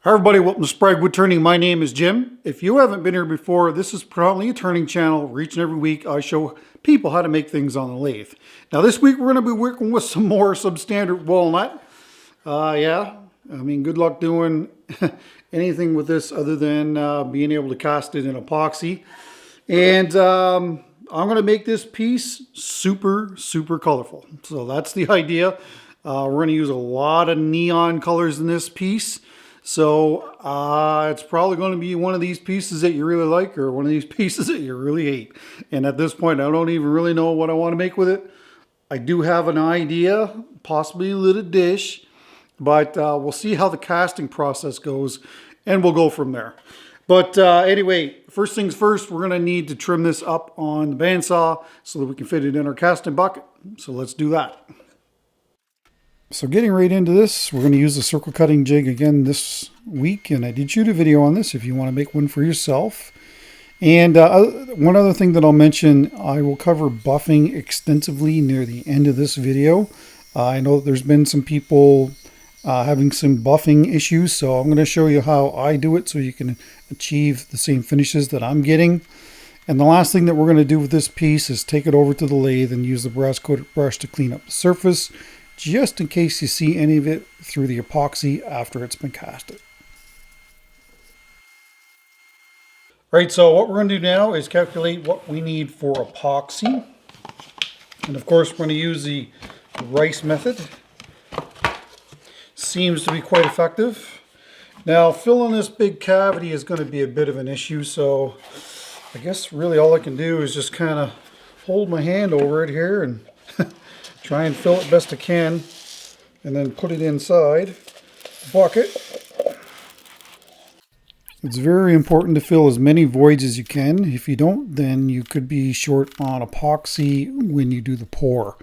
Hi everybody, welcome to Sprague Woodturning. My name is Jim. If you haven't been here before, this is predominantly a turning channel. Each and every week I show people how to make things on the lathe. Now this week we're going to be working with some more substandard walnut. Good luck doing anything with this other than being able to cast it in epoxy. And I'm going to make this piece super colorful. So that's the idea. We're going to use a lot of neon colors in this piece. So it's probably going to be one of these pieces that you really like or one of these pieces that you really hate. And at this point, I don't even really know what I want to make with it. I do have an idea, possibly a little dish, but we'll see how the casting process goes and we'll go from there. But anyway, first things first, we're going to need to trim this up on the bandsaw so that we can fit it in our casting bucket. So let's do that. So getting right into this, we're going to use the circle cutting jig again this week, and I did shoot a video on this if you want to make one for yourself. And one other thing that I'll mention, I will cover buffing extensively near the end of this video. I know that there's been some people having some buffing issues, so I'm going to show you how I do it so you can achieve the same finishes that I'm getting. And the last thing that we're going to do with this piece is take it over to the lathe and use the brass coated brush to clean up the surface, just in case you see any of it through the epoxy after it's been casted. All right, so what we're going to do now is calculate what we need for epoxy. And of course, we're going to use the rice method. Seems to be quite effective. Now, filling this big cavity is going to be a bit of an issue, so I guess really all I can do is just kind of hold my hand over it here and try and fill it best I can, and then put it inside the bucket. It's very important to fill as many voids as you can. If you don't, then you could be short on epoxy when you do the pour.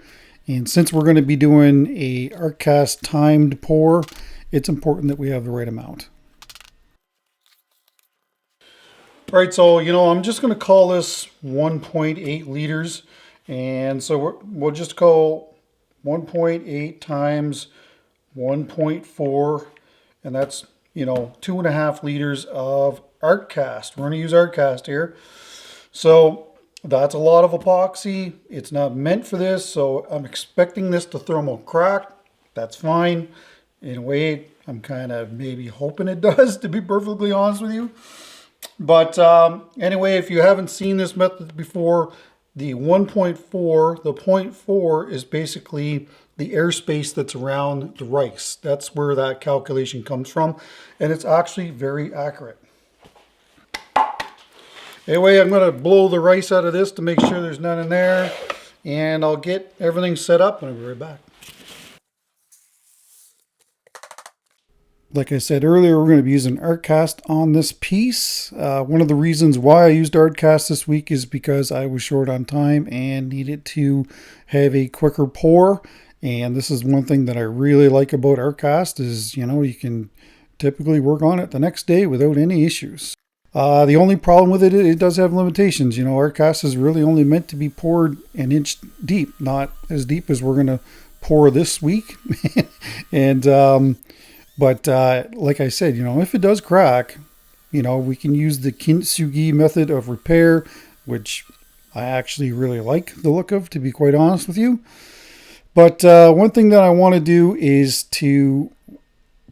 And since we're going to be doing a arc cast timed pour, it's important that we have the right amount. All right, so I'm just going to call this 1.8 liters, and so we'll just call 1.8 times 1.4, and that's 2.5 liters of arc cast. We're going to use arc cast here, so that's a lot of epoxy. It's not meant for this, so I'm expecting this to thermal crack. That's fine. In a way, I'm kind of maybe hoping it does, to be perfectly honest with you. But anyway, if you haven't seen this method before, the 1.4, the 0.4 is basically the airspace that's around the rice. That's where that calculation comes from, and it's actually very accurate. Anyway, I'm going to blow the rice out of this to make sure there's none in there, and I'll get everything set up and I'll be right back. Like I said earlier, we're going to be using arc cast on this piece. One of the reasons why I used arc cast this week is because I was short on time and needed to have a quicker pour. And this is one thing that I really like about arc cast is, you can typically work on it the next day without any issues. The only problem with it does have limitations. Arc cast is really only meant to be poured an inch deep, not as deep as we're going to pour this week. And But like I said, if it does crack, we can use the kintsugi method of repair, which I actually really like the look of, to be quite honest with you. But one thing that I want to do is to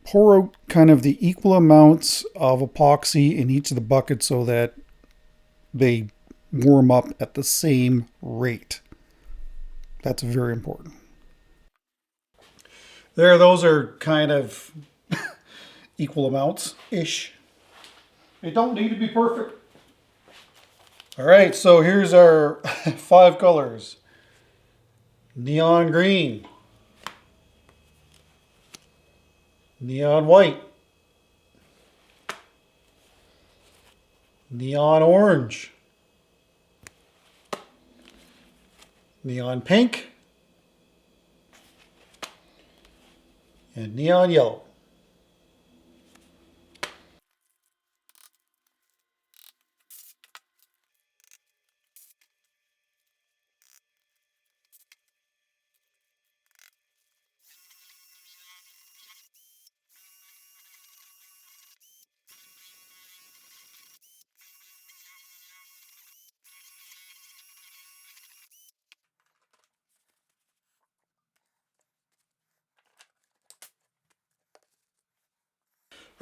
pour out kind of the equal amounts of epoxy in each of the buckets so that they warm up at the same rate. That's very important. There, those are kind of equal amounts-ish. They don't need to be perfect. All right, so here's our 5 colors. Neon green. Neon white. Neon orange. Neon pink. And neon yellow.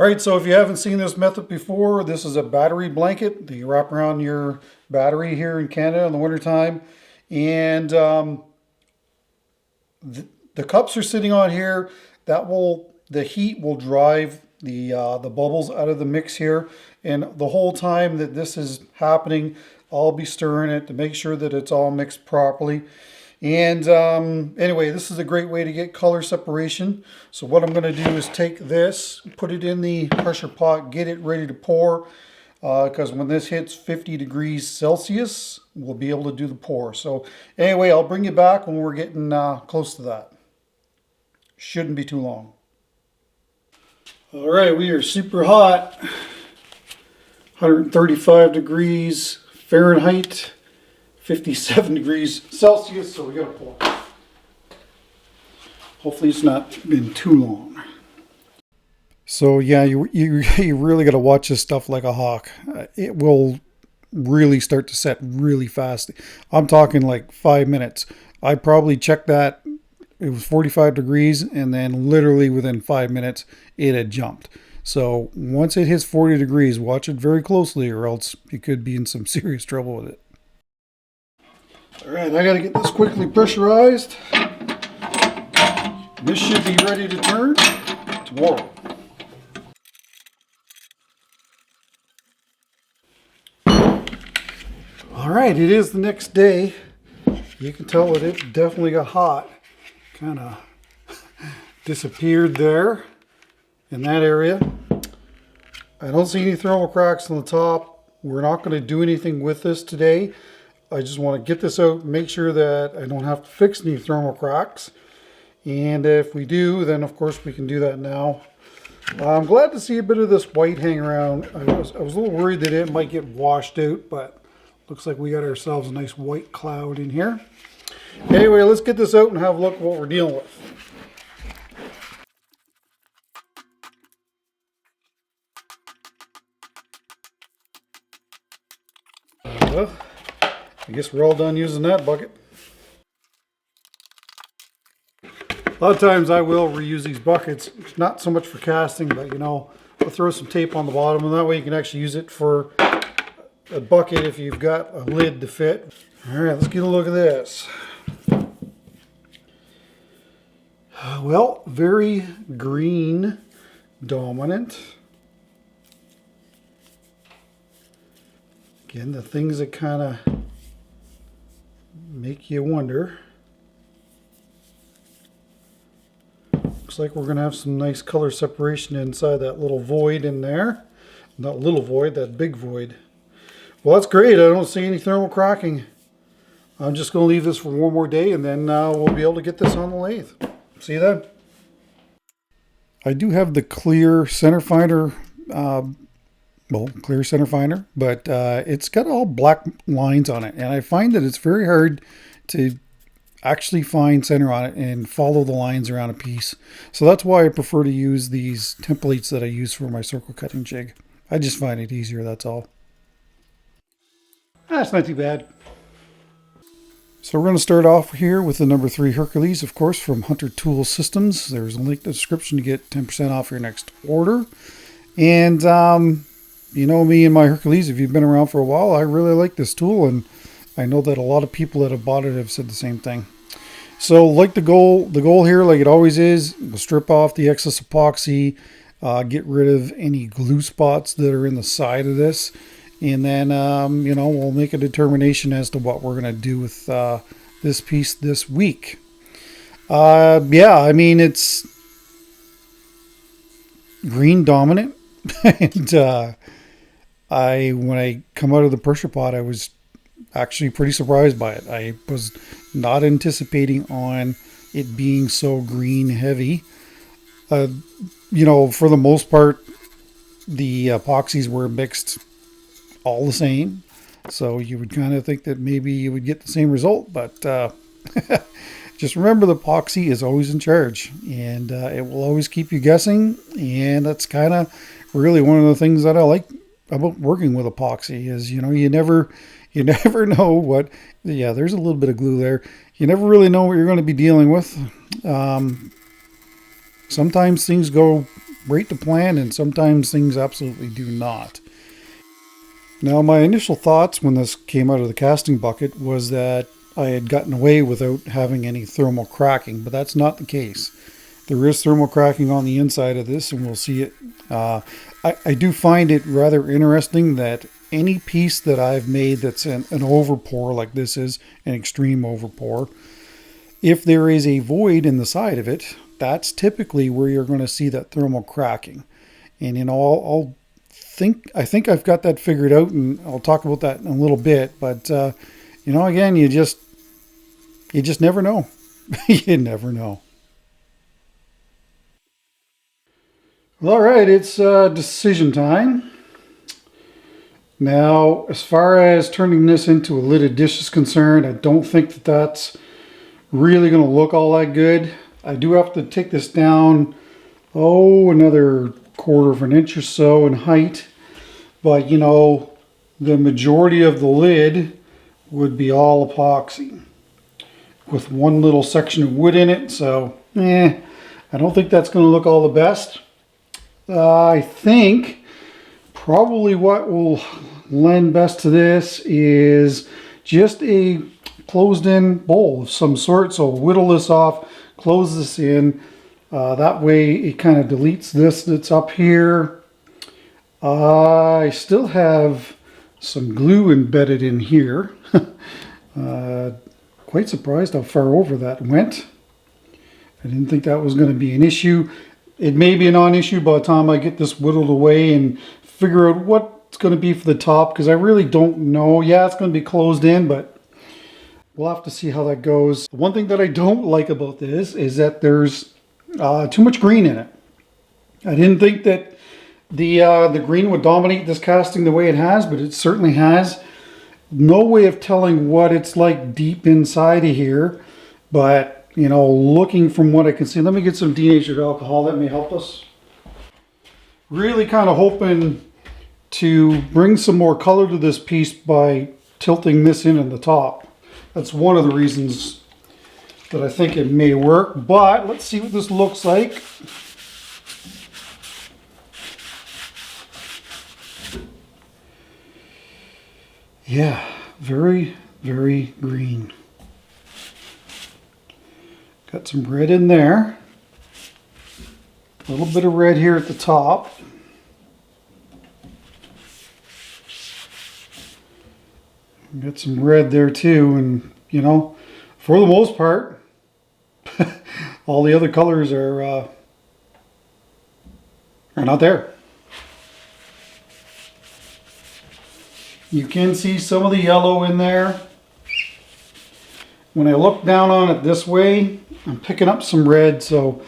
All right, so if you haven't seen this method before, this is a battery blanket that you wrap around your battery here in Canada in the wintertime. And the cups are sitting on here. The heat will drive the bubbles out of the mix here. And the whole time that this is happening, I'll be stirring it to make sure that it's all mixed properly. And anyway, this is a great way to get color separation. So what I'm going to do is take this, put it in the pressure pot, get it ready to pour. Because when this hits 50 degrees Celsius, we'll be able to do the pour. So anyway, I'll bring you back when we're getting close to that. Shouldn't be too long. All right, we are super hot. 135 degrees Fahrenheit. 57 degrees Celsius, so we got to pour. Hopefully it's not been too long. So yeah, you really got to watch this stuff like a hawk. It will really start to set really fast. I'm talking like 5 minutes. I probably checked that. It was 45 degrees, and then literally within 5 minutes, it had jumped. So once it hits 40 degrees, watch it very closely, or else you could be in some serious trouble with it. All right, I got to get this quickly pressurized. This should be ready to turn tomorrow. All right, it is the next day. You can tell that it definitely got hot. Kind of disappeared there in that area. I don't see any thermal cracks on the top. We're not going to do anything with this today. I just want to get this out, make sure that I don't have to fix any thermal cracks. And if we do, then of course we can do that now. I'm glad to see a bit of this white hang around. I was a little worried that it might get washed out, but looks like we got ourselves a nice white cloud in here. Anyway, let's get this out and have a look at what we're dealing with. Well, I guess we're all done using that bucket. A lot of times I will reuse these buckets, not so much for casting, but you know, I'll throw some tape on the bottom, and that way you can actually use it for a bucket if you've got a lid to fit. All right, let's get a look at this. Well, very green dominant. Again, the things that kind of make you wonder. Looks like we're going to have some nice color separation inside that little void in there. Not little void, that big void. Well, that's great. I don't see any thermal cracking. I'm just going to leave this for one more day, and then we'll be able to get this on the lathe. See you then. I do have the clear center finder, clear center finder, but it's got all black lines on it, and I find that it's very hard to actually find center on it and follow the lines around a piece. So that's why I prefer to use these templates that I use for my circle cutting jig. I just find it easier, that's all. That's not too bad. So we're going to start off here with the number 3 Hercules, of course, from Hunter Tool Systems. There's a link in the description to get 10% off your next order. And you know me and my Hercules, if you've been around for a while, I really like this tool, and I know that a lot of people that have bought it have said the same thing. So like the goal here, like it always is, we'll strip off the excess epoxy, get rid of any glue spots that are in the side of this. And then, you know, we'll make a determination as to what we're going to do with this piece this week. Yeah, I mean, it's green dominant. And when I come out of the pressure pot, I was actually pretty surprised by it. I was not anticipating on it being so green heavy. You know, for the most part, the epoxies were mixed all the same, so you would kind of think that maybe you would get the same result, but just remember the epoxy is always in charge, and it will always keep you guessing. And that's kind of really one of the things that I like about working with epoxy is, you know, you never know what, yeah, there's a little bit of glue there. You never really know what you're going to be dealing with. Sometimes things go right to plan, and sometimes things absolutely do not. Now, my initial thoughts when this came out of the casting bucket was that I had gotten away without having any thermal cracking, but that's not the case. There is thermal cracking on the inside of this, and we'll see it. I do find it rather interesting that any piece that I've made that's an overpour, like this is an extreme overpour, if there is a void in the side of it, that's typically where you're going to see that thermal cracking. And I think I've got that figured out, and I'll talk about that in a little bit. But again, you just never know. You never know. All right, it's decision time. Now, as far as turning this into a lidded dish is concerned, I don't think that that's really going to look all that good. I do have to take this down, another 1/4 of an inch or so in height. But, the majority of the lid would be all epoxy with one little section of wood in it. So, I don't think that's going to look all the best. I think probably what will lend best to this is just a closed-in bowl of some sort. So whittle this off, close this in. That way it kind of deletes this that's up here. I still have some glue embedded in here. Quite surprised how far over that went. I didn't think that was going to be an issue. It may be a non-issue by the time I get this whittled away and figure out what it's going to be for the top, because I really don't know. Yeah, it's going to be closed in, but we'll have to see how that goes. The one thing that I don't like about this is that there's too much green in it. I didn't think that the green would dominate this casting the way it has, but it certainly has. No way of telling what it's like deep inside of here, but looking from what I can see, let me get some denatured alcohol. That may help us. Really kind of hoping to bring some more color to this piece by tilting this in the top. That's one of the reasons that I think it may work, but let's see what this looks like. Yeah, very, very green. Got some red in there. A little bit of red here at the top. Got some red there too, and for the most part, all the other colors are not there. You can see some of the yellow in there. When I look down on it this way, I'm picking up some red. So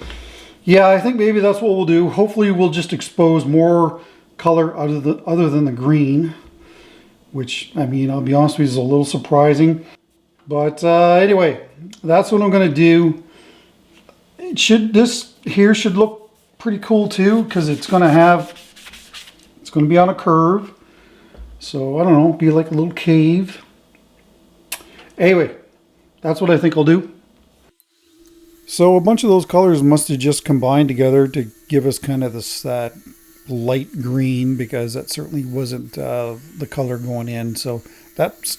yeah, I think maybe that's what we'll do. Hopefully we'll just expose more color other than the green, which, I'll be honest with you, is a little surprising. But anyway, that's what I'm going to do. This here should look pretty cool too, because it's going to be on a curve. So I don't know, be like a little cave. Anyway, that's what I think I'll do. So a bunch of those colors must have just combined together to give us kind of that light green, because that certainly wasn't the color going in. So that's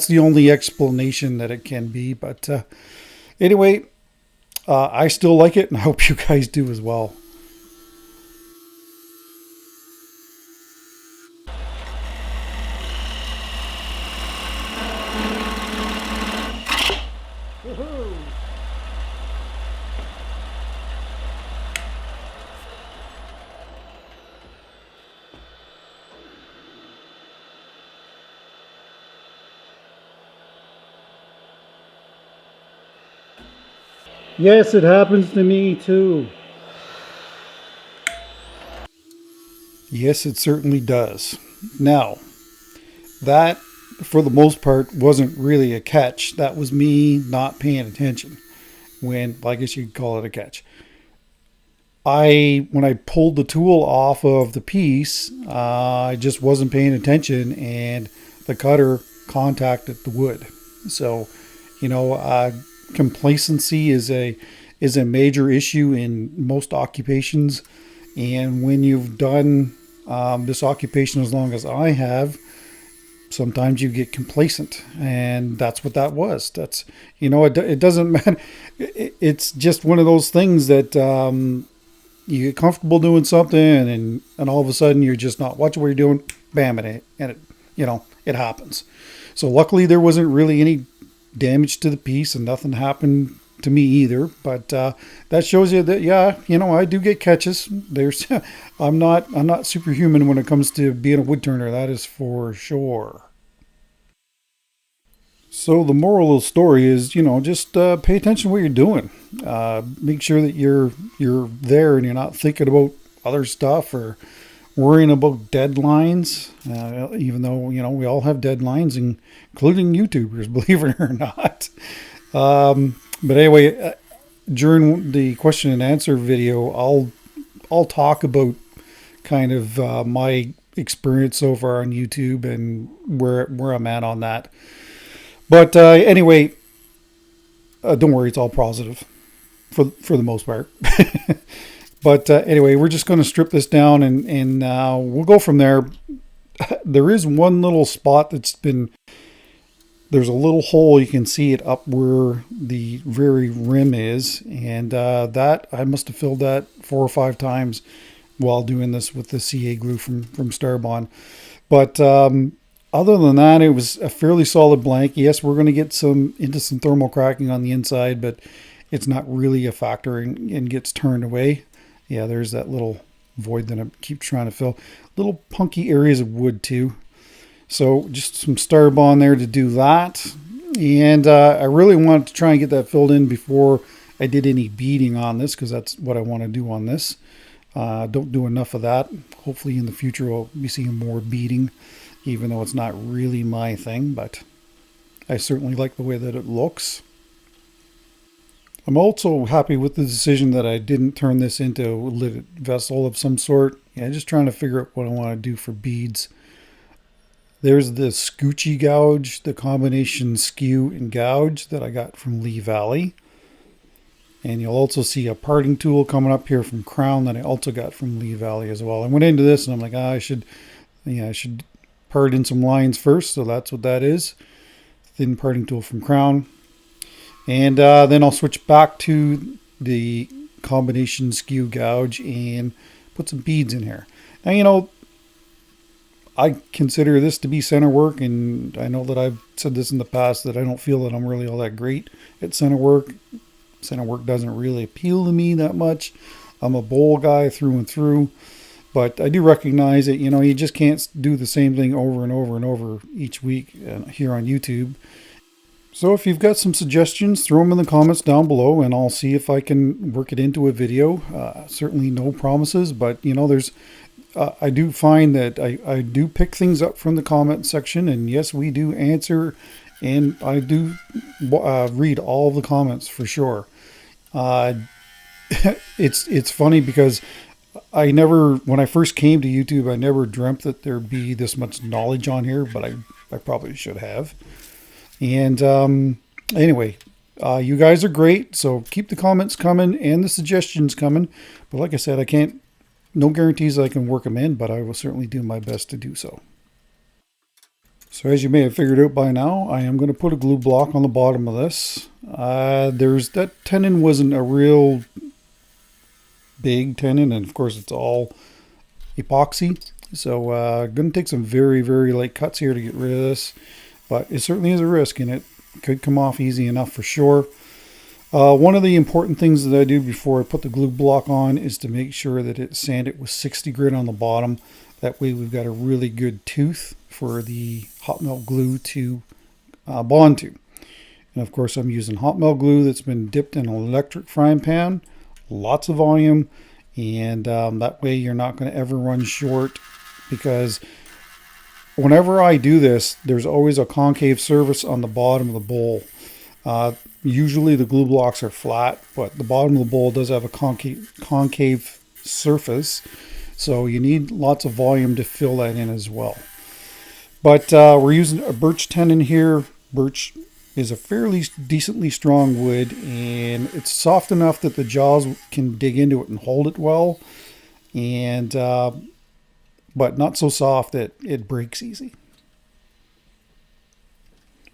the only explanation that it can be. But anyway, I still like it, and I hope you guys do as well. Yes, it happens to me too. Yes, it certainly does. Now, that, for the most part, wasn't really a catch. That was me not paying attention. I guess you could call it a catch. When I pulled the tool off of the piece, I just wasn't paying attention, and the cutter contacted the wood. So, complacency is a major issue in most occupations, And when you've done this occupation as long as I have, sometimes you get complacent, and that's what that was. That's, it doesn't matter. It's just one of those things that you get comfortable doing something, and all of a sudden you're just not watching what you're doing. Bam, and it happens. So luckily there wasn't really any damage to the piece, and nothing happened to me either. But that shows you that, yeah, I do get catches. There's I'm not superhuman when it comes to being a wood turner. That is for sure. So the moral of the story is, just pay attention to what you're doing. Make sure that you're there and you're not thinking about other stuff or worrying about deadlines. Even though we all have deadlines, including YouTubers, believe it or not. But anyway, during the question and answer video, I'll talk about kind of my experience so far on YouTube and where I'm at on that. But anyway, don't worry, it's all positive for the most part. But anyway, we're just going to strip this down and we'll go from there. There is one little spot there's a little hole, you can see it up where the very rim is, and that I must have filled that 4 or 5 times while doing this with the CA glue from Starbond. But other than that, it was a fairly solid blank. Yes, we're going to get into some thermal cracking on the inside, but it's not really a factor and gets turned away. Yeah, there's that little void that I keep trying to fill. Little punky areas of wood too. So just some Starbond there to do that. And I really wanted to try and get that filled in before I did any beading on this, because that's what I want to do on this. Don't do enough of that. Hopefully in the future we'll be seeing more beading, even though it's not really my thing, but I certainly like the way that it looks. I'm also happy with the decision that I didn't turn this into a lidded vessel of some sort. Yeah, just trying to figure out what I want to do for beads. There's the Scotchy gouge, the combination skew and gouge that I got from Lee Valley. And you'll also see a parting tool coming up here from Crown that I also got from Lee Valley as well. I went into this and I'm like, I should part in some lines first. So that's what that is. Thin parting tool from Crown. And then I'll switch back to the combination skew gouge and put some beads in here. Now, I consider this to be center work, and I know that I've said this in the past that I don't feel that I'm really all that great at center work. Center work doesn't really appeal to me that much. I'm a bowl guy through and through, but I do recognize that, you just can't do the same thing over and over and over each week here on YouTube. So if you've got some suggestions, throw them in the comments down below and I'll see if I can work it into a video. Certainly no promises, but there's I do find that I do pick things up from the comment section, and yes, we do answer, and I do read all the comments for sure. It's funny because when I first came to YouTube, I never dreamt that there'd be this much knowledge on here, but I probably should have. And anyway, you guys are great, so keep the comments coming and the suggestions coming. But like I said, no guarantees I can work them in, but I will certainly do my best to do so. So as you may have figured out by now, I am going to put a glue block on the bottom of this. That tenon wasn't a real big tenon, and of course it's all epoxy. So going to take some very, very light cuts here to get rid of this. But it certainly is a risk, and it could come off easy enough for sure. One of the important things that I do before I put the glue block on is to make sure that it's sanded with 60 grit on the bottom. That way we've got a really good tooth for the hot melt glue to bond to. And of course I'm using hot melt glue that's been dipped in an electric frying pan. Lots of volume, and that way you're not going to ever run short, because whenever I do this, there's always a concave surface on the bottom of the bowl. Usually the glue blocks are flat, but the bottom of the bowl does have a concave surface, so you need lots of volume to fill that in as well. But we're using a birch tenon here. Birch is a fairly decently strong wood, and it's soft enough that the jaws can dig into it and hold it well. and but not so soft that it breaks easy.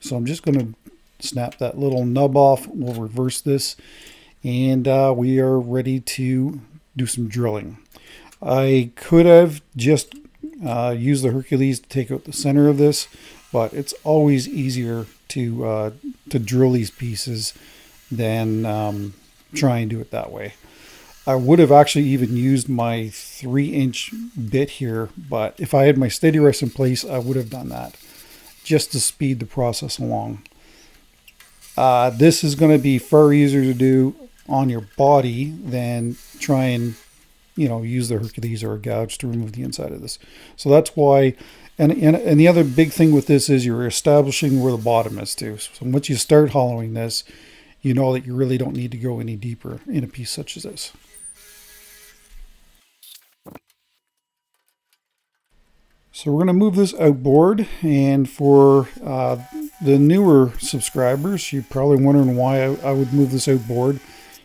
So I'm just going to snap that little nub off. We'll reverse this, and we are ready to do some drilling. I could have just used the Hercules to take out the center of this, but it's always easier to drill these pieces than try and do it that way. I would have actually even used my 3-inch bit here, but if I had my steady rest in place, I would have done that just to speed the process along. This is going to be far easier to do on your body than try and use the Hercules or a gouge to remove the inside of this. So that's why, and the other big thing with this is you're establishing where the bottom is too. So once you start hollowing this, you know that you really don't need to go any deeper in a piece such as this. So we're going to move this outboard, and for the newer subscribers, you're probably wondering why I would move this outboard,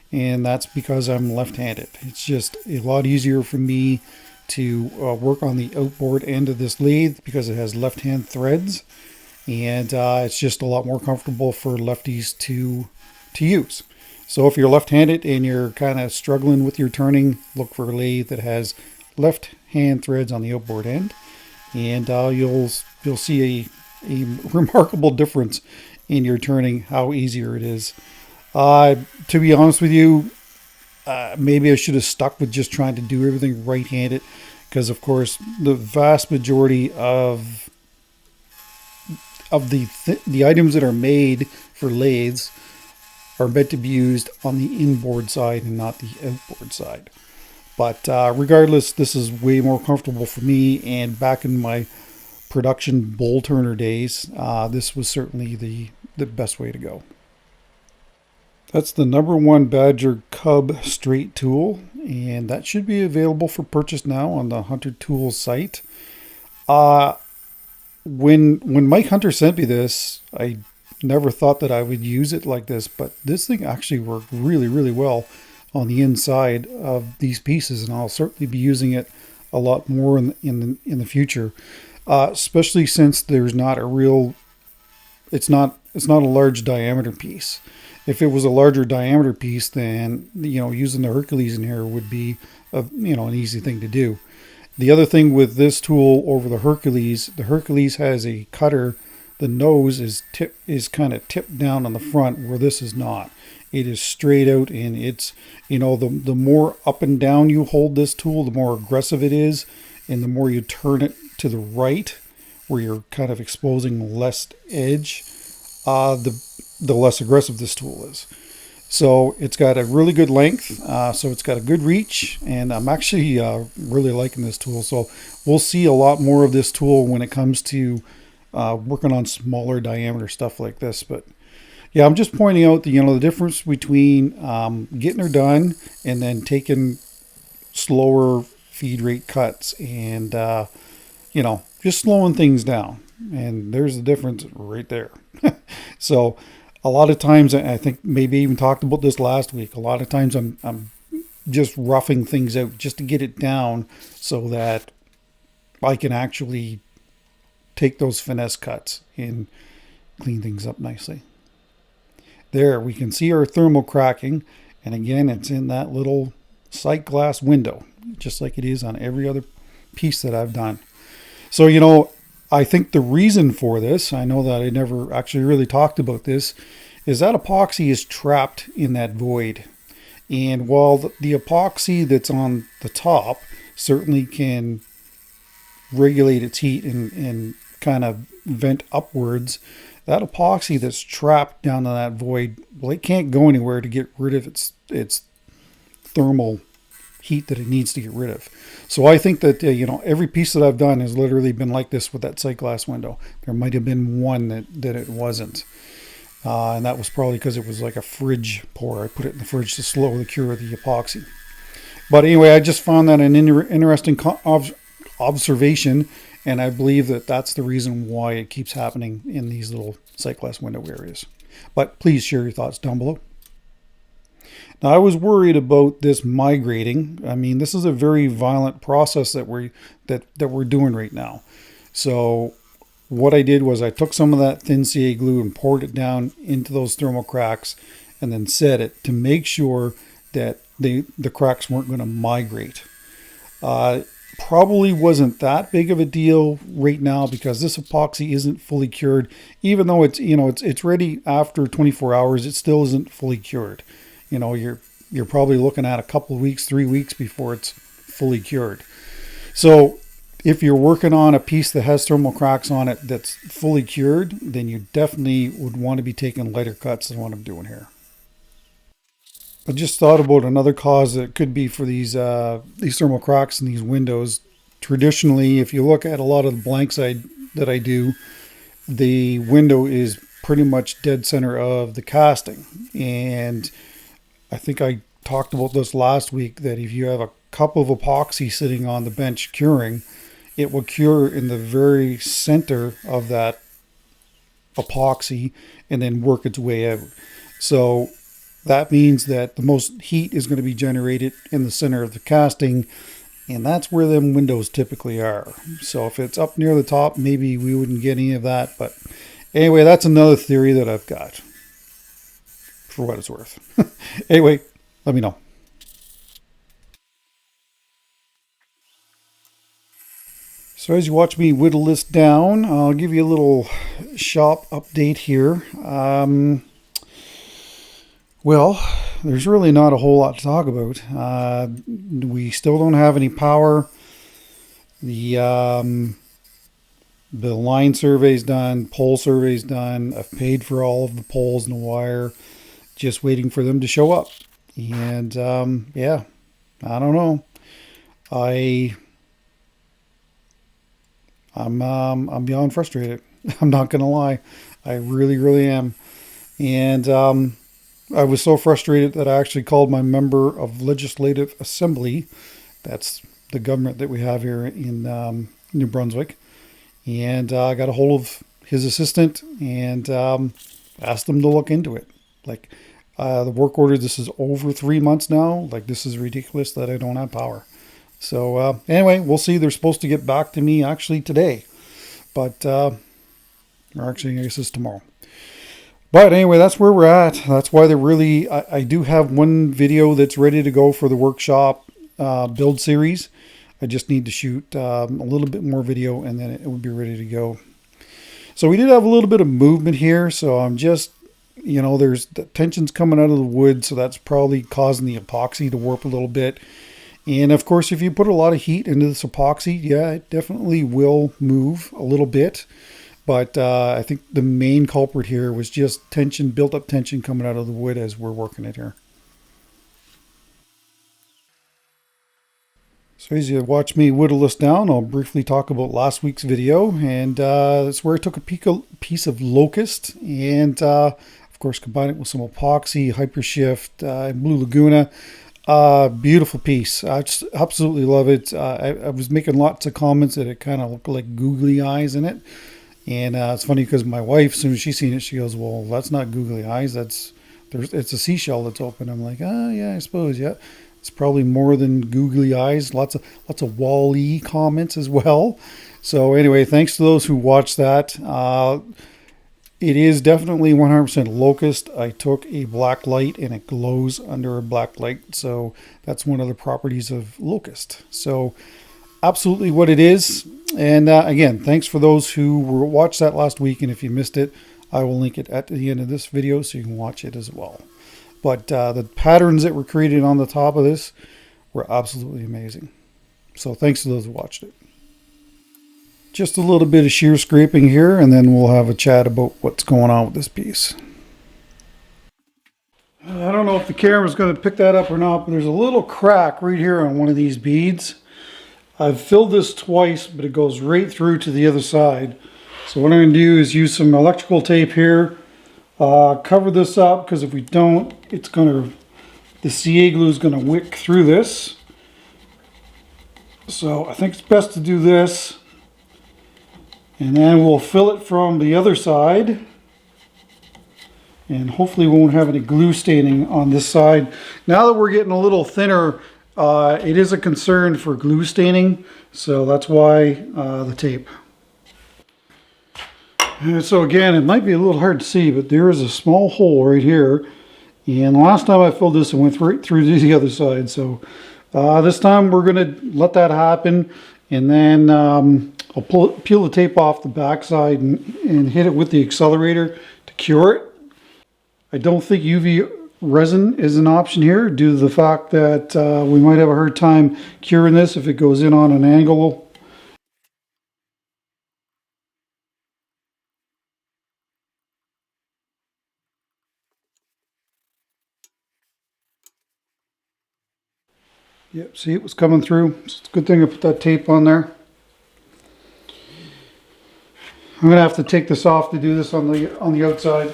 and that's because I'm left-handed. It's just a lot easier for me to work on the outboard end of this lathe because it has left-hand threads, and it's just a lot more comfortable for lefties to use. So if you're left-handed and you're kind of struggling with your turning, look for a lathe that has left-hand threads on the outboard end, and you'll see a remarkable difference in your turning, how easier it is. To be honest with you, maybe I should have stuck with just trying to do everything right-handed, because of course the vast majority of the items that are made for lathes are meant to be used on the inboard side and not the outboard side. But regardless, this is way more comfortable for me, and back in my production bowl turner days, this was certainly the best way to go. That's the #1 Badger Cub straight tool, and that should be available for purchase now on the Hunter Tools site. When Mike Hunter sent me this, I never thought that I would use it like this, but this thing actually worked really, really well on the inside of these pieces, and I'll certainly be using it a lot more in the future, especially since there's not a real, it's not a large diameter piece. If it was a larger diameter piece, then using the Hercules in here would be an easy thing to do. The other thing with this tool over the Hercules has a cutter. The nose is kind of tipped down on the front, where this is not. It is straight out, and it's, the more up and down you hold this tool, the more aggressive it is, and the more you turn it to the right, where you're kind of exposing less edge, the less aggressive this tool is. So it's got a really good length, so it's got a good reach, and I'm actually really liking this tool. So we'll see a lot more of this tool when it comes to working on smaller diameter stuff like this. But yeah, I'm just pointing out the difference between getting her done and then taking slower feed rate cuts, and just slowing things down. And there's the difference right there. So a lot of times, I think maybe even talked about this last week, a lot of times I'm just roughing things out just to get it down so that I can actually take those finesse cuts and clean things up nicely. There, we can see our thermal cracking, and again, it's in that little sight glass window, just like it is on every other piece that I've done. So, I think the reason for this, I know that I never actually really talked about this, is that epoxy is trapped in that void. And while the epoxy that's on the top certainly can regulate its heat and kind of vent upwards, that epoxy that's trapped down in that void, well, it can't go anywhere to get rid of its thermal heat that it needs to get rid of. So I think that every piece that I've done has literally been like this with that sight glass window. There might have been one that it wasn't, and that was probably because it was like a fridge pour. I put it in the fridge to slow the cure of the epoxy. But anyway, I just found that an interesting observation, and I believe that that's the reason why it keeps happening in these little sight glass window areas. But please share your thoughts down below. Now, I was worried about this migrating. I mean, this is a very violent process that we're doing right now. So what I did was I took some of that thin CA glue and poured it down into those thermal cracks and then set it to make sure that the cracks weren't going to migrate. Probably wasn't that big of a deal right now because this epoxy isn't fully cured. Even though it's ready after 24 hours, it still isn't fully cured. You're probably looking at a couple of weeks, 3 weeks before it's fully cured. So if you're working on a piece that has thermal cracks on it that's fully cured, then you definitely would want to be taking lighter cuts than what I'm doing here. I just thought about another cause that it could be for these thermal cracks in these windows. Traditionally, if you look at a lot of the blanks that I do, the window is pretty much dead center of the casting. And I think I talked about this last week, that if you have a cup of epoxy sitting on the bench curing, it will cure in the very center of that epoxy and then work its way out. So that means that the most heat is going to be generated in the center of the casting, and that's where them windows typically are. So if it's up near the top, maybe we wouldn't get any of that. But anyway, that's another theory that I've got, for what it's worth. Anyway, let me know. So as you watch me whittle this down, I'll give you a little shop update here. Well, there's really not a whole lot to talk about. We still don't have any power. The line survey's done, pole survey's done. I've paid for all of the poles and the wire, just waiting for them to show up. And yeah, I don't know. I'm beyond frustrated. I'm not gonna lie. I really, really am. And I was so frustrated that I actually called my member of Legislative Assembly. That's the government that we have here in New Brunswick. And I got a hold of his assistant and asked them to look into it. Like, the work order, this is over 3 months now. Like, this is ridiculous that I don't have power. So anyway, we'll see. They're supposed to get back to me actually today. But, or actually, I guess it's tomorrow. But anyway, that's where we're at. That's why they're really, I do have one video that's ready to go for the workshop build series. I just need to shoot a little bit more video and then it would be ready to go. So we did have a little bit of movement here. So I'm just, there's the tension's coming out of the wood. So that's probably causing the epoxy to warp a little bit. And of course, if you put a lot of heat into this epoxy, yeah, it definitely will move a little bit. But I think the main culprit here was just tension, built up tension coming out of the wood as we're working it here. So as you watch me whittle this down, I'll briefly talk about last week's video. And that's where I took a piece of locust and, of course, combined it with some epoxy, Hypershift, Blue Laguna. Beautiful piece. I just absolutely love it. I was making lots of comments that it kind of looked like googly eyes in it. And it's funny because my wife, as soon as she seen it, she goes, well, that's not googly eyes. It's a seashell that's open. I'm like, oh, yeah, I suppose, yeah. It's probably more than googly eyes. Lots of Wall-E comments as well. So anyway, thanks to those who watched that. It is definitely 100% locust. I took a black light and it glows under a black light. So that's one of the properties of locust. So absolutely what it is. And again, thanks for those who watched that last week. And if you missed it, I will link it at the end of this video so you can watch it as well. But the patterns that were created on the top of this were absolutely amazing. So thanks to those who watched it. Just a little bit of shear scraping here, and then we'll have a chat about what's going on with this piece. I don't know if the camera's going to pick that up or not, but there's a little crack right here on one of these beads. I've filled this twice, but it goes right through to the other side. So what I'm going to do is use some electrical tape here, cover this up, because if we don't, the CA glue is going to wick through this. So I think it's best to do this. And then we'll fill it from the other side. and hopefully we won't have any glue staining on this side. Now that we're getting a little thinner, it is a concern for glue staining, so that's why the tape. And so again, it might be a little hard to see, but there is a small hole right here, and last time I filled this, it went right through to the other side. So this time we're going to let that happen, and then I'll peel the tape off the back side and hit it with the accelerator to cure it. I don't think UV resin is an option here due to the fact that we might have a hard time curing this if it goes in on an angle. Yep, see, it was coming through. It's a good thing I put that tape on there. I'm going to have to take this off to do this on the outside.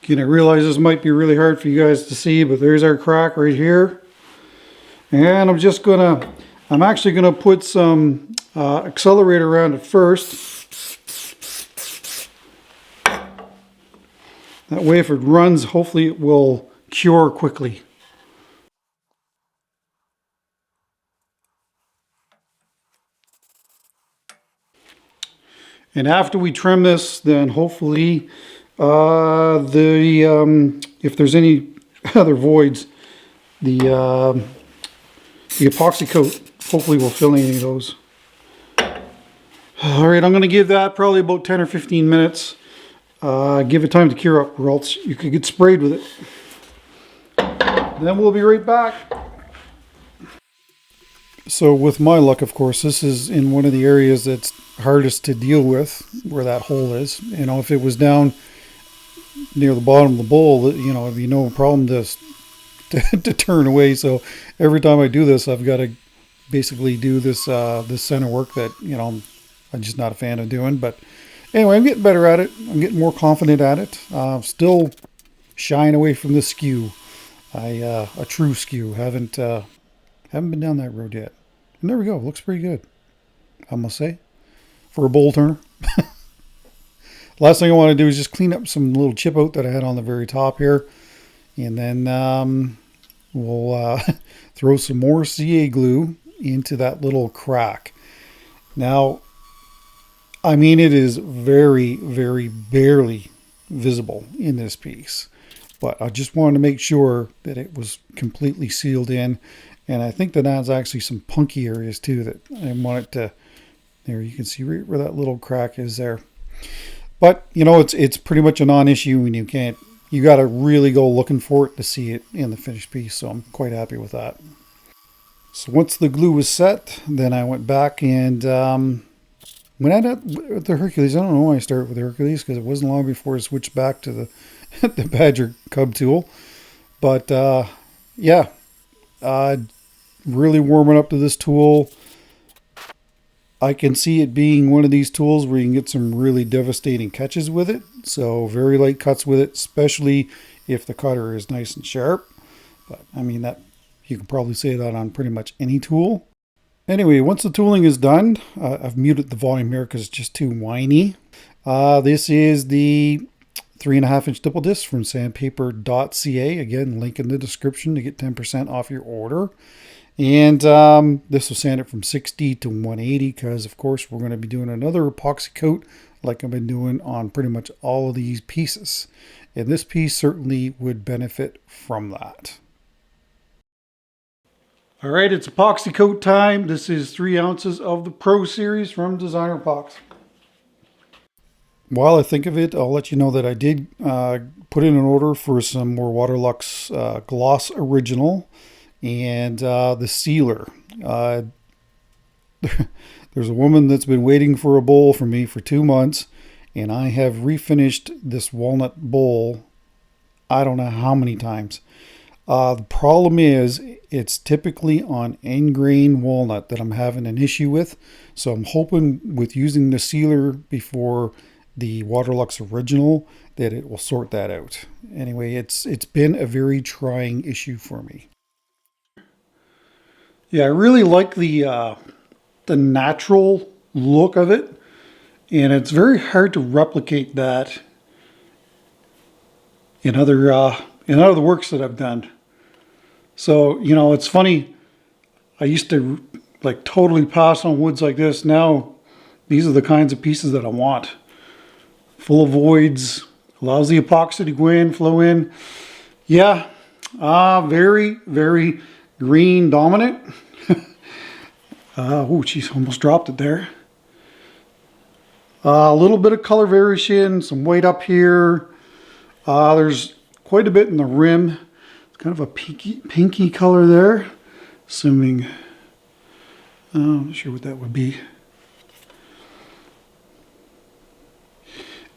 Again, I realize this might be really hard for you guys to see, but there's our crack right here. And I'm actually gonna put some accelerator around it first. That way if it runs, hopefully it will cure quickly. And after we trim this, then hopefully if there's any other voids, the epoxy coat hopefully will fill any of those. All right, I'm going to give that probably about 10 or 15 minutes. Give it time to cure up, or else you could get sprayed with it. Then we'll be right back. So with my luck, of course, this is in one of the areas that's hardest to deal with, where that hole is. You know, if it was down near the bottom of the bowl, you know, it'd be no problem to turn away. So every time I do this, I've got to basically do this this center work that, you know, I'm just not a fan of doing. But anyway, I'm getting better at it. I'm getting more confident at it. Still shying away from the skew. A true skew. Haven't been down that road yet. And there we go. Looks pretty good, I must say, for a bowl turner. Last thing I want to do is just clean up some little chip out that I had on the very top here. And then we'll throw some more CA glue into that little crack. Now, I mean, it is very, very barely visible in this piece. But I just wanted to make sure that it was completely sealed in. And I think that adds actually some punky areas too that I want it to, there you can see right where that little crack is there. But, you know, it's pretty much a non-issue, and you got to really go looking for it to see it in the finished piece. So I'm quite happy with that. So once the glue was set, then I went back and when I did the Hercules, I don't know why I started with the Hercules, because it wasn't long before I switched back to the Badger Cub tool. But yeah, really warming up to this tool. I can see it being one of these tools where you can get some really devastating catches with it. So very light cuts with it, especially if the cutter is nice and sharp. But I mean, that you can probably say that on pretty much any tool. Anyway, once the tooling is done, I've muted the volume here because it's just too whiny. This is the 3.5-inch double disc from sandpaper.ca. Again, link in the description to get 10% off your order. And this will sand it from 60 to 180 because, of course, we're going to be doing another epoxy coat like I've been doing on pretty much all of these pieces. And this piece certainly would benefit from that. All right, it's epoxy coat time. This is 3 ounces of the Pro Series from Designer Epoxy. While I think of it, I'll let you know that I did put in an order for some more Waterlux Gloss Original and the sealer. There's a woman that's been waiting for a bowl from me for 2 months, and I have refinished this walnut bowl I don't know how many times. The problem is it's typically on end grain walnut that I'm having an issue with. So I'm hoping with using the sealer before the Waterlux Original that it will sort that out. Anyway, it's been a very trying issue for me. Yeah, I really like the natural look of it, and it's very hard to replicate that in other works that I've done. So, you know, it's funny. I used to like totally pass on woods like this. Now, these are the kinds of pieces that I want. Full of voids, allows the epoxy to go in, flow in. Yeah, very, very green dominant. Oh, geez, almost dropped it there. A little bit of color variation, some white up here. There's quite a bit in the rim. It's kind of a pinky color there. Assuming, I'm not sure what that would be.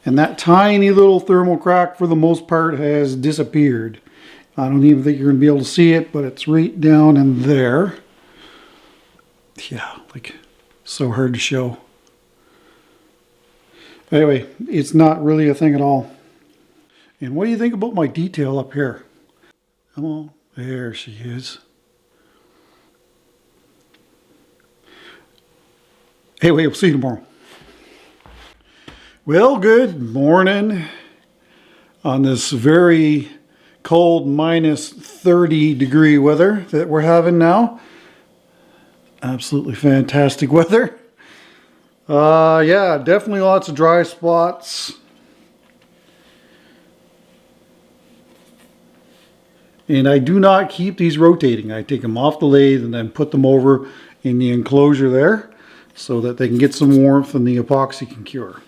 And that tiny little thermal crack, for the most part, has disappeared. I don't even think you're going to be able to see it, but it's right down in there. Yeah, like, so hard to show. Anyway, it's not really a thing at all. And what do you think about my detail up here? Come on, there she is. Anyway, we'll see you tomorrow. Well, good morning on this very cold -30-degree weather that we're having now. Absolutely fantastic weather. Yeah, definitely lots of dry spots. And I do not keep these rotating. I take them off the lathe and then put them over in the enclosure there so that they can get some warmth and the epoxy can cure.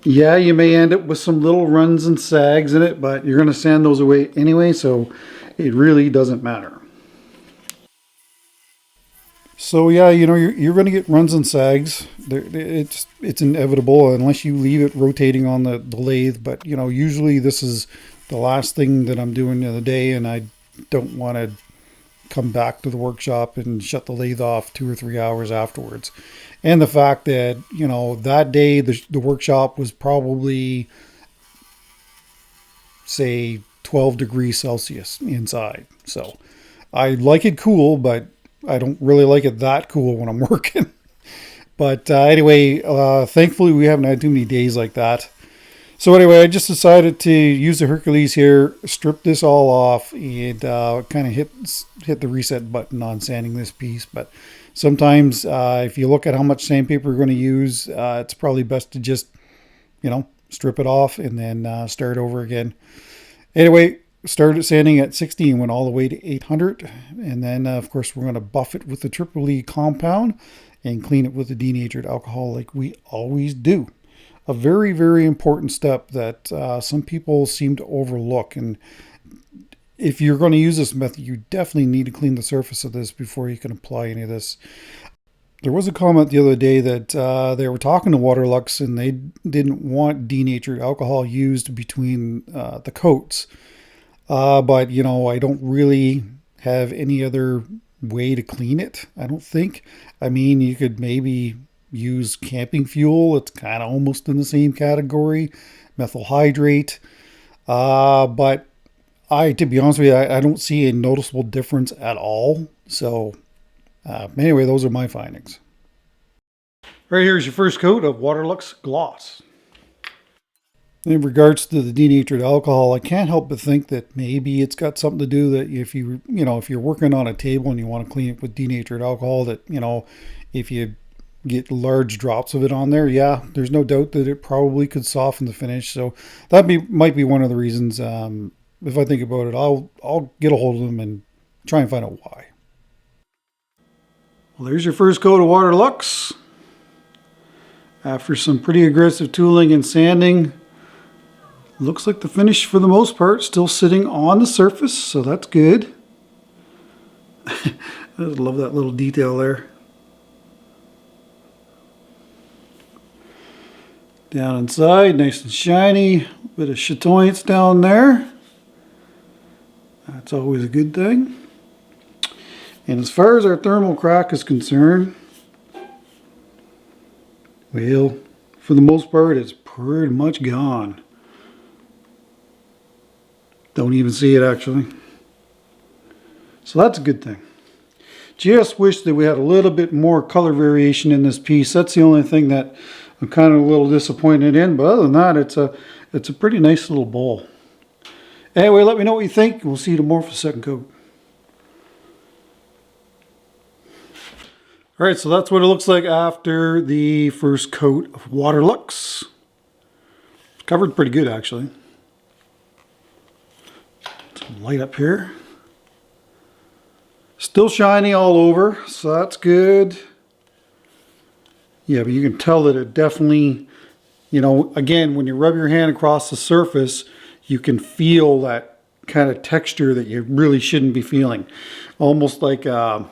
Yeah, you may end up with some little runs and sags in it, but you're going to sand those away anyway, so it really doesn't matter. So yeah, you know, you're going to get runs and sags. It's inevitable unless you leave it rotating on the lathe. But you know, usually this is the last thing that I'm doing in the day, and I don't want to come back to the workshop and shut the lathe off 2 or 3 hours afterwards. And the fact that, you know, that day the workshop was probably, say, 12 degrees Celsius inside. So I like it cool, but I don't really like it that cool when I'm working. But anyway, thankfully we haven't had too many days like that. So anyway, I just decided to use the Hercules here, strip this all off, and kind of hit the reset button on sanding this piece. But sometimes if you look at how much sandpaper you're going to use, it's probably best to just, you know, strip it off and then start over again. Anyway, started sanding at 60 and went all the way to 800. And then, of course, we're going to buff it with the triple E compound and clean it with the denatured alcohol like we always do. A very, very important step that some people seem to overlook. And if you're going to use this method, you definitely need to clean the surface of this before you can apply any of this. There was a comment the other day that they were talking to Waterlux and they didn't want denatured alcohol used between the coats. But, you know, I don't really have any other way to clean it, I don't think. I mean, you could maybe use camping fuel. It's kind of almost in the same category. Methyl hydrate. But to be honest with you, I don't see a noticeable difference at all. So anyway, those are my findings. Right here is your first coat of Waterlux Gloss. In regards to the denatured alcohol, I can't help but think that maybe it's got something to do that if you're working on a table and you want to clean it with denatured alcohol, that, you know, if you get large drops of it on there, yeah, there's no doubt that it probably could soften the finish. So that might be one of the reasons. If I think about it, I'll get a hold of them and try and find out why. Well, there's your first coat of Waterlux. After some pretty aggressive tooling and sanding, looks like the finish for the most part still sitting on the surface, so that's good. I love that little detail there. Down inside, nice and shiny. Bit of chatoyance down there. That's always a good thing. And as far as our thermal crack is concerned, well, for the most part, it's pretty much gone. Don't even see it actually. So that's a good thing. Just wish that we had a little bit more color variation in this piece. That's the only thing that I'm kind of a little disappointed in. But other than that, it's a pretty nice little bowl. Anyway, let me know what you think. We'll see you tomorrow for the second coat. All right, so that's what it looks like after the first coat of Waterlux. It's covered pretty good, actually. Some light up here. Still shiny all over, so that's good. Yeah, but you can tell that it definitely, you know, again, when you rub your hand across the surface, you can feel that kind of texture that you really shouldn't be feeling. Almost like, I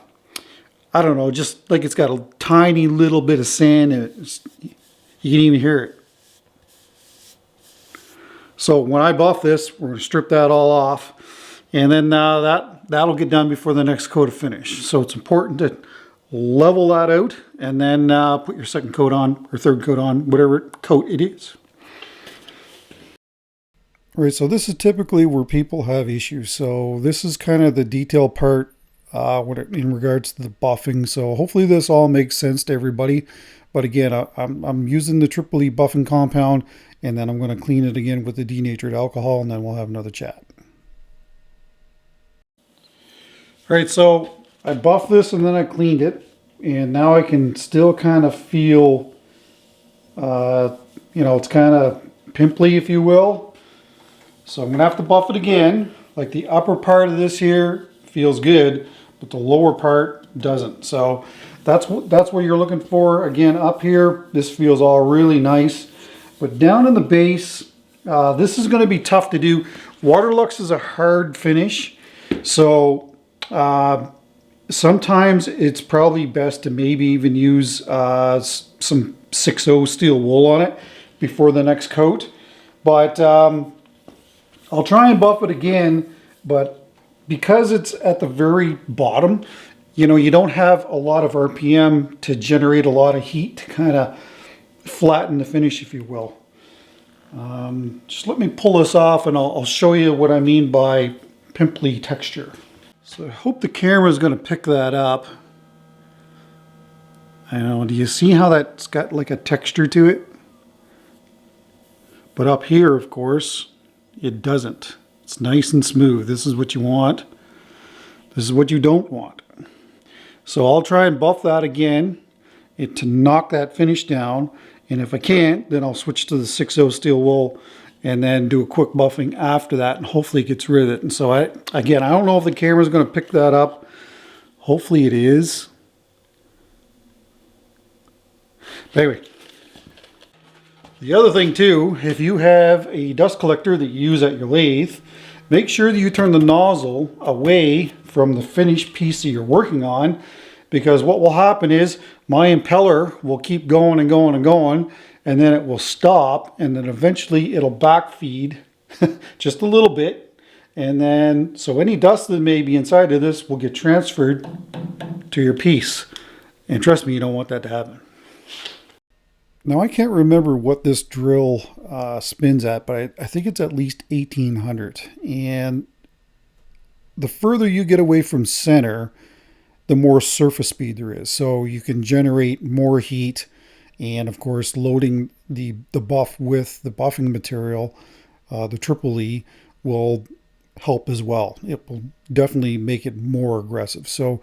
don't know, just like it's got a tiny little bit of sand in it. You can even hear it. So when I buff this, we're going to strip that all off. And then that'll get done before the next coat of finish. So it's important to level that out and then put your second coat on or third coat on, whatever coat it is. All right, so this is typically where people have issues. So this is kind of the detail part in regards to the buffing. So hopefully this all makes sense to everybody. But again, I'm using the Triple E buffing compound, and then I'm going to clean it again with the denatured alcohol, and then we'll have another chat. All right, so I buffed this and then I cleaned it, and now I can still kind of feel, you know, it's kind of pimply, if you will. So I'm going to have to buff it again. Like the upper part of this here feels good, but the lower part doesn't. So that's what you're looking for. Again, up here, this feels all really nice. But down in the base, this is going to be tough to do. Waterlux is a hard finish. So sometimes it's probably best to maybe even use some 6.0 steel wool on it before the next coat. But I'll try and buff it again, but because it's at the very bottom, you know, you don't have a lot of RPM to generate a lot of heat to kind of flatten the finish, if you will. Just let me pull this off and I'll show you what I mean by pimply texture. So I hope the camera is going to pick that up. I know, do you see how that's got like a texture to it? But up here, of course, it doesn't. It's nice and smooth. This is what you want. This is what you don't want. So I'll try and buff that again to knock that finish down. And if I can't, then I'll switch to the 6.0 steel wool and then do a quick buffing after that, and hopefully it gets rid of it. And so I don't know if the camera is going to pick that up. Hopefully it is. But anyway, the other thing too, if you have a dust collector that you use at your lathe, make sure that you turn the nozzle away from the finished piece that you're working on, because what will happen is my impeller will keep going and going and going, and then it will stop, and then eventually it'll backfeed just a little bit, and then so any dust that may be inside of this will get transferred to your piece, and trust me, you don't want that to happen. Now I can't remember what this drill spins at, but I think it's at least 1800, and the further you get away from center, the more surface speed there is, so you can generate more heat. And of course, loading the buff with the buffing material, the Triple E, will help as well. It will definitely make it more aggressive. So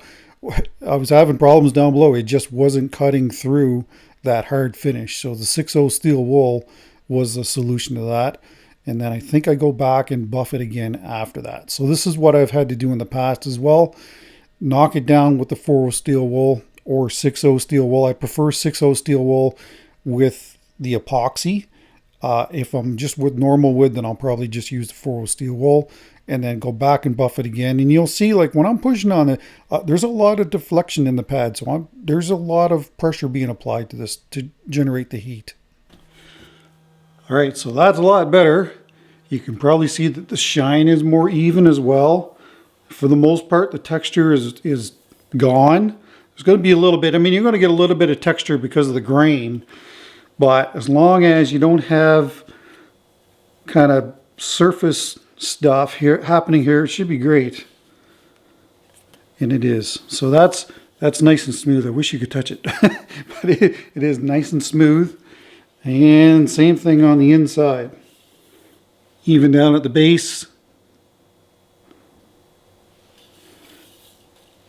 I was having problems down below. It just wasn't cutting through that hard finish. So the 6.0 steel wool was the solution to that. And then I think I go back and buff it again after that. So this is what I've had to do in the past as well. Knock it down with the 4.0 steel wool or 6.0 steel wool. I prefer 6.0 steel wool with the epoxy. If I'm just with normal wood, then I'll probably just use the 4.0 steel wool and then go back and buff it again. And you'll see, like when I'm pushing on it, there's a lot of deflection in the pad. So there's a lot of pressure being applied to this to generate the heat. All right, so that's a lot better. You can probably see that the shine is more even as well. For the most part, the texture is gone. There's going to be a little bit, I mean, you're going to get a little bit of texture because of the grain, but as long as you don't have kind of surface stuff here happening here, it should be great. And it is. So that's nice and smooth. I wish you could touch it, but it is nice and smooth. And same thing on the inside. even down at the base.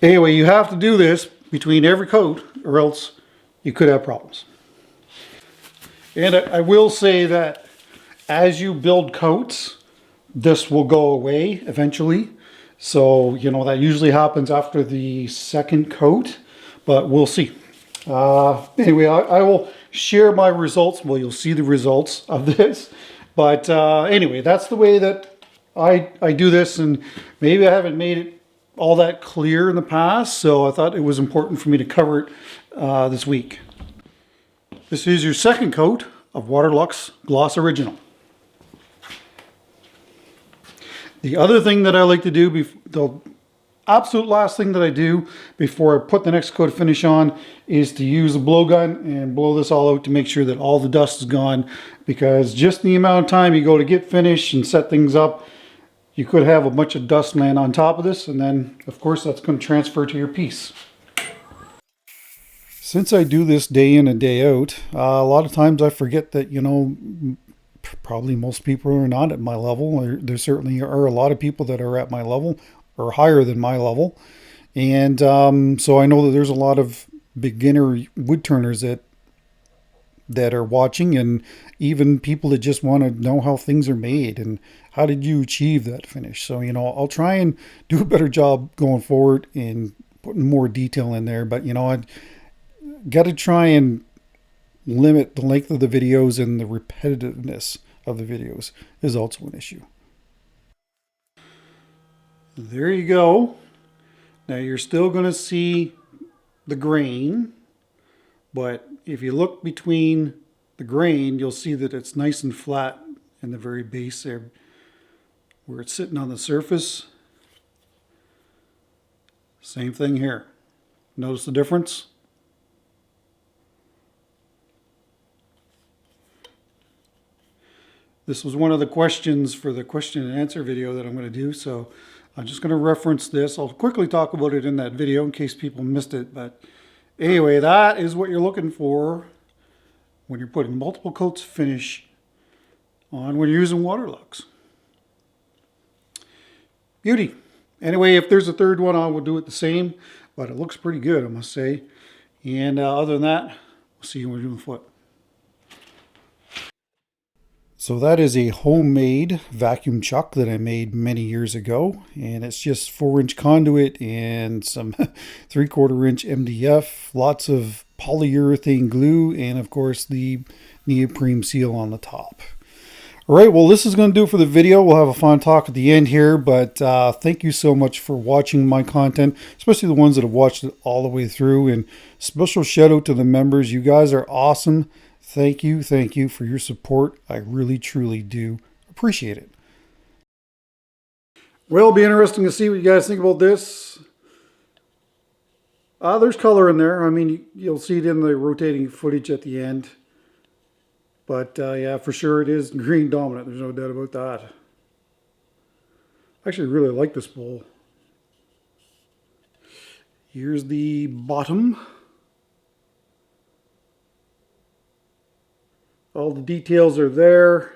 Anyway, you have to do this between every coat or else you could have problems. And I will say that as you build coats, this will go away eventually. So, you know, that usually happens after the second coat, but we'll see. Anyway, I will share my results. Well, you'll see the results of this. But anyway, that's the way that I do this, and maybe I haven't made it all that clear in the past, so I thought it was important for me to cover it this week. This is your second coat of Waterlux Gloss Original. The other thing that I like to do, the absolute last thing that I do before I put the next coat of finish on, is to use a blowgun and blow this all out to make sure that all the dust is gone, because just the amount of time you go to get finished and set things up, you could have a bunch of dust land on top of this, and then of course that's going to transfer to your piece. Since I do this day in and day out, a lot of times I forget that, you know, probably most people are not at my level. There certainly are a lot of people that are at my level or higher than my level. And so I know that there's a lot of beginner wood turners that are watching, and even people that just want to know how things are made and how did you achieve that finish. So, you know, I'll try and do a better job going forward in putting more detail in there. But, you know, I got to try and limit the length of the videos, and the repetitiveness of the videos is also an issue. There you go. Now you're still going to see the grain, but if you look between the grain, you'll see that it's nice and flat in the very base there where it's sitting on the surface. Same thing here. Notice the difference? This was one of the questions for the question and answer video that I'm going to do, so I'm just going to reference this. I'll quickly talk about it in that video in case people missed it, but anyway, that is what you're looking for when you're putting multiple coats of finish on when you're using Waterlux. Beauty. Anyway, if there's a third one, I will do it the same, but it looks pretty good, I must say. And other than that, we'll see you when we're doing foot. So that is a homemade vacuum chuck that I made many years ago, and it's just 4-inch conduit and some 3/4-inch MDF, lots of polyurethane glue, and of course the neoprene seal on the top. All right, well, this is going to do it for the video. We'll have a fun talk at the end here, but thank you so much for watching my content, especially the ones that have watched it all the way through, and special shout out to the members. You guys are awesome. Thank you for your support. I really, truly do appreciate it. Well, it'll be interesting to see what you guys think about this. There's color in there. I mean, you'll see it in the rotating footage at the end. But yeah, for sure it is green dominant. There's no doubt about that. I actually really like this bowl. Here's the bottom. All the details are there.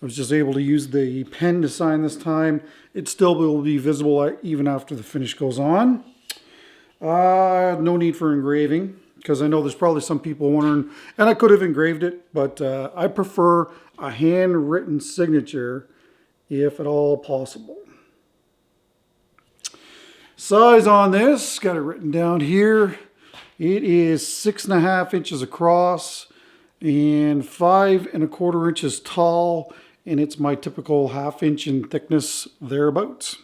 I was just able to use the pen to sign this time. It still will be visible even after the finish goes on. No need for engraving, because I know there's probably some people wondering, and I could have engraved it, but I prefer a handwritten signature if at all possible. Size on this, got it written down here. It is 6.5 inches across and 5 1/4 inches tall, and it's my typical 1/2 inch in thickness thereabouts.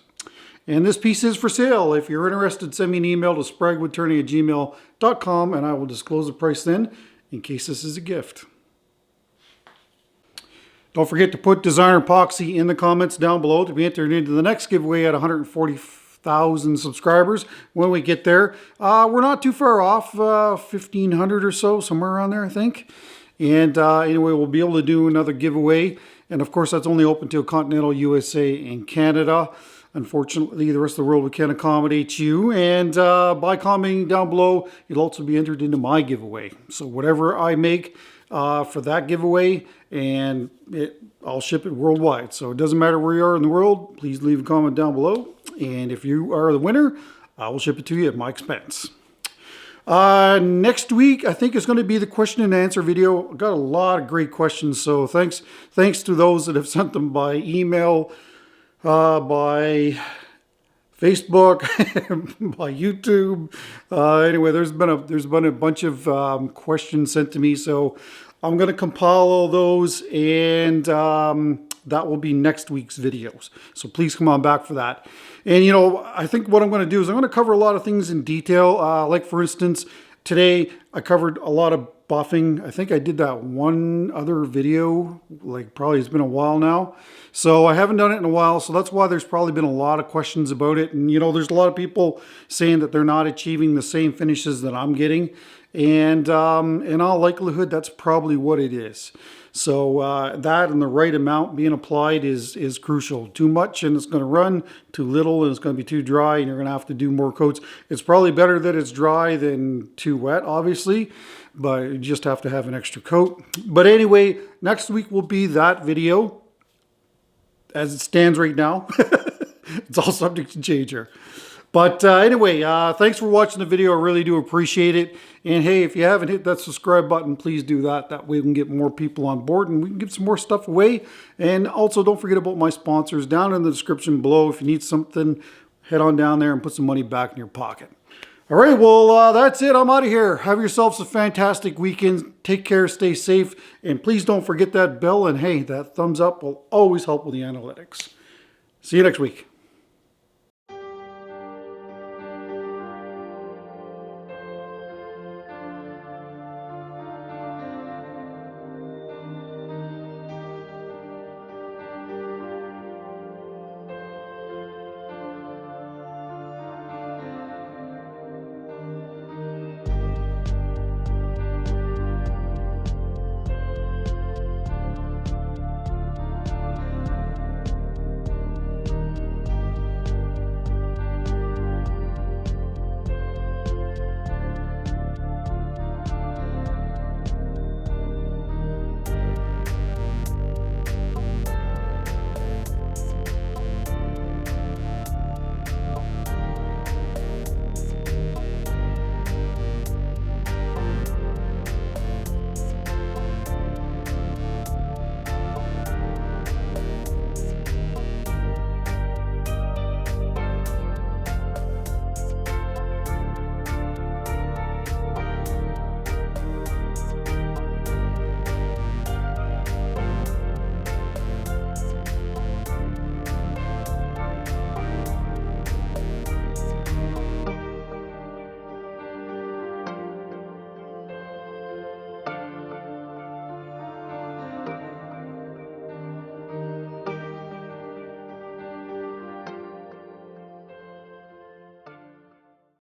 And this piece is for sale. If you're interested, send me an email to spraguewoodturning@gmail.com, and I will disclose the price then in case this is a gift. Don't forget to put designer epoxy in the comments down below to be entered into the next giveaway at 140,000 subscribers when we get there. We're not too far off, 1,500 or so, somewhere around there, I think. And anyway, we'll be able to do another giveaway. And of course, that's only open to continental USA and Canada. Unfortunately, the rest of the world, we can't accommodate you. And by commenting down below, you'll also be entered into my giveaway. So whatever I make for that giveaway, and I'll ship it worldwide. So it doesn't matter where you are in the world, please leave a comment down below. And if you are the winner, I will ship it to you at my expense. Next week, I think it's going to be the question and answer video. I've got a lot of great questions, so thanks to those that have sent them by email, by Facebook, by YouTube. Anyway, there's been a bunch of questions sent to me, so I'm going to compile all those, and that will be next week's videos. So please come on back for that. And you know, I think what I'm going to do is I'm going to cover a lot of things in detail. Like for instance, today I covered a lot of buffing. I think I did that one other video, like probably it's been a while now. So I haven't done it in a while. So that's why there's probably been a lot of questions about it. And you know, there's a lot of people saying that they're not achieving the same finishes that I'm getting. And in all likelihood, that's probably what it is. So that and the right amount being applied is crucial. Too much and it's going to run, too little and it's going to be too dry and you're going to have to do more coats. It's probably better that it's dry than too wet, obviously, but you just have to have an extra coat. But anyway, next week will be that video as it stands right now. It's all subject to change here. But anyway, thanks for watching the video. I really do appreciate it. And hey, if you haven't hit that subscribe button, please do that. That way we can get more people on board and we can give some more stuff away. And also don't forget about my sponsors down in the description below. If you need something, head on down there and put some money back in your pocket. All right, well, that's it. I'm out of here. Have yourselves a fantastic weekend. Take care, stay safe, and please don't forget that bell. And hey, that thumbs up will always help with the analytics. See you next week.